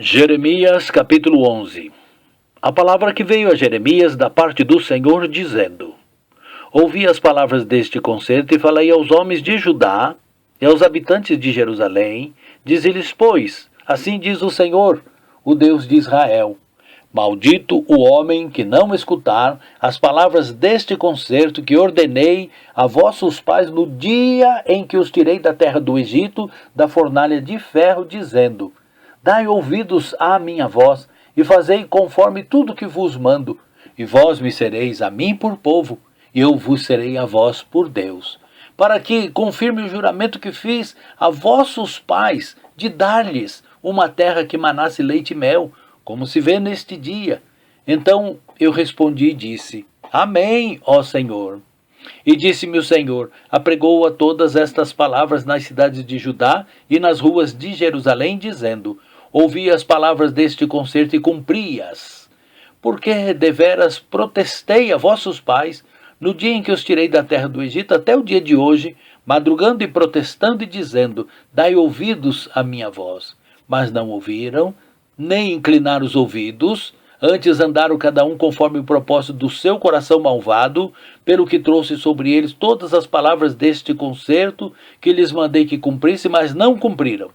Jeremias capítulo 11. A palavra que veio a Jeremias da parte do Senhor, dizendo: Ouvi as palavras deste concerto e falei aos homens de Judá e aos habitantes de Jerusalém, dize-lhes, pois, assim diz o Senhor, o Deus de Israel: Maldito o homem que não escutar as palavras deste concerto que ordenei a vossos pais no dia em que os tirei da terra do Egito, da fornalha de ferro, dizendo: Dai ouvidos à minha voz, e fazei conforme tudo que vos mando, e vós me sereis a mim por povo, e eu vos serei a vós por Deus, para que confirme o juramento que fiz a vossos pais, de dar-lhes uma terra que manasse leite e mel, como se vê neste dia. Então eu respondi e disse: Amém, ó Senhor. E disse-me o Senhor: apregoa todas estas palavras nas cidades de Judá e nas ruas de Jerusalém, dizendo: Ouvi as palavras deste concerto e cumpri-as. Porque deveras protestei a vossos pais, no dia em que os tirei da terra do Egito até o dia de hoje, madrugando e protestando e dizendo: Dai ouvidos à minha voz. Mas não ouviram, nem inclinaram os ouvidos, antes andaram cada um conforme o propósito do seu coração malvado, pelo que trouxe sobre eles todas as palavras deste concerto, que lhes mandei que cumprisse, mas não cumpriram.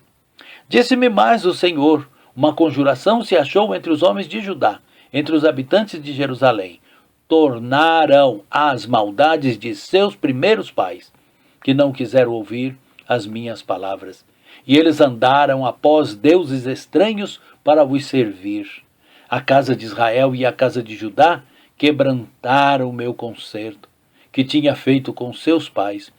Disse-me mais o Senhor: uma conjuração se achou entre os homens de Judá, entre os habitantes de Jerusalém. Tornaram as maldades de seus primeiros pais, que não quiseram ouvir as minhas palavras. E eles andaram após deuses estranhos para os servir. A casa de Israel e a casa de Judá quebrantaram o meu concerto, que tinha feito com seus pais.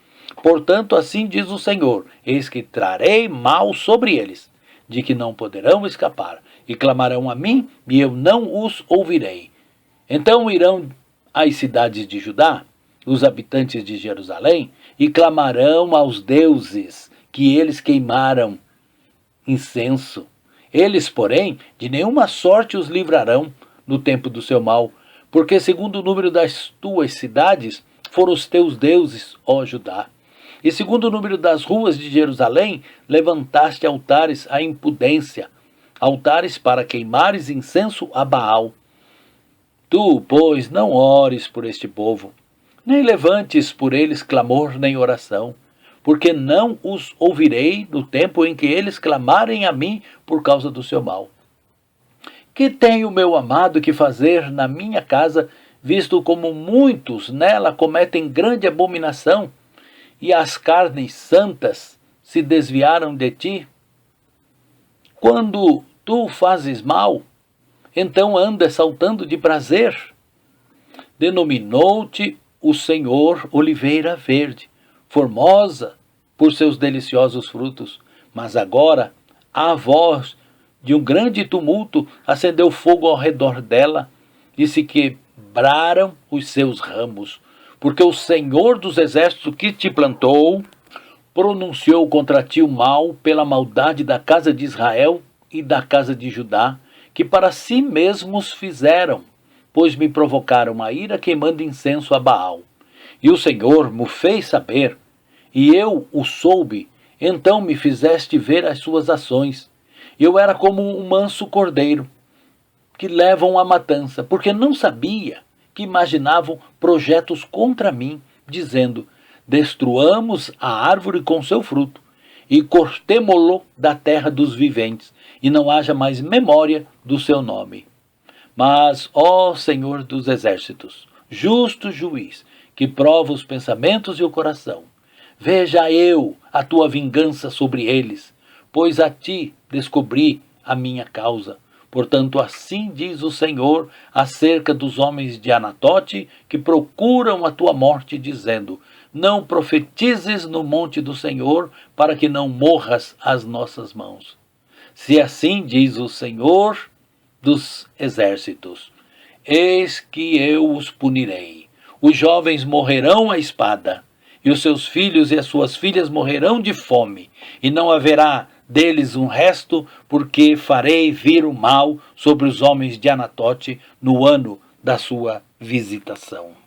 Portanto, assim diz o Senhor: eis que trarei mal sobre eles, de que não poderão escapar, e clamarão a mim, e eu não os ouvirei. Então irão às cidades de Judá, os habitantes de Jerusalém, e clamarão aos deuses que eles queimaram incenso. Eles, porém, de nenhuma sorte os livrarão no tempo do seu mal, porque segundo o número das tuas cidades foram os teus deuses, ó Judá. E segundo o número das ruas de Jerusalém, levantaste altares à impudência, altares para queimares incenso a Baal. Tu, pois, não ores por este povo, nem levantes por eles clamor nem oração, porque não os ouvirei no tempo em que eles clamarem a mim por causa do seu mal. Que tem o meu amado que fazer na minha casa, visto como muitos nela cometem grande abominação, e as carnes santas se desviaram de ti? Quando tu fazes mal, então andas saltando de prazer. Denominou-te o Senhor oliveira verde, formosa por seus deliciosos frutos. Mas agora a voz de um grande tumulto acendeu fogo ao redor dela, e se quebraram os seus ramos, porque o Senhor dos exércitos que te plantou pronunciou contra ti o mal pela maldade da casa de Israel e da casa de Judá, que para si mesmos fizeram, pois me provocaram a ira queimando incenso a Baal. E o Senhor me fez saber, e eu o soube, então me fizeste ver as suas ações. Eu era como um manso cordeiro, que levam à matança, porque não sabia que imaginavam projetos contra mim, dizendo: destruamos a árvore com seu fruto, e cortemo-lo da terra dos viventes, e não haja mais memória do seu nome. Mas, ó Senhor dos exércitos, justo juiz, que prova os pensamentos e o coração, veja eu a tua vingança sobre eles, pois a ti descobri a minha causa. Portanto, assim diz o Senhor acerca dos homens de Anatote, que procuram a tua morte, dizendo: não profetizes no monte do Senhor, para que não morras às nossas mãos. Se assim diz o Senhor dos exércitos: eis que eu os punirei. Os jovens morrerão à espada, e os seus filhos e as suas filhas morrerão de fome, e não haverá deles um resto, porque farei vir o mal sobre os homens de Anatote no ano da sua visitação.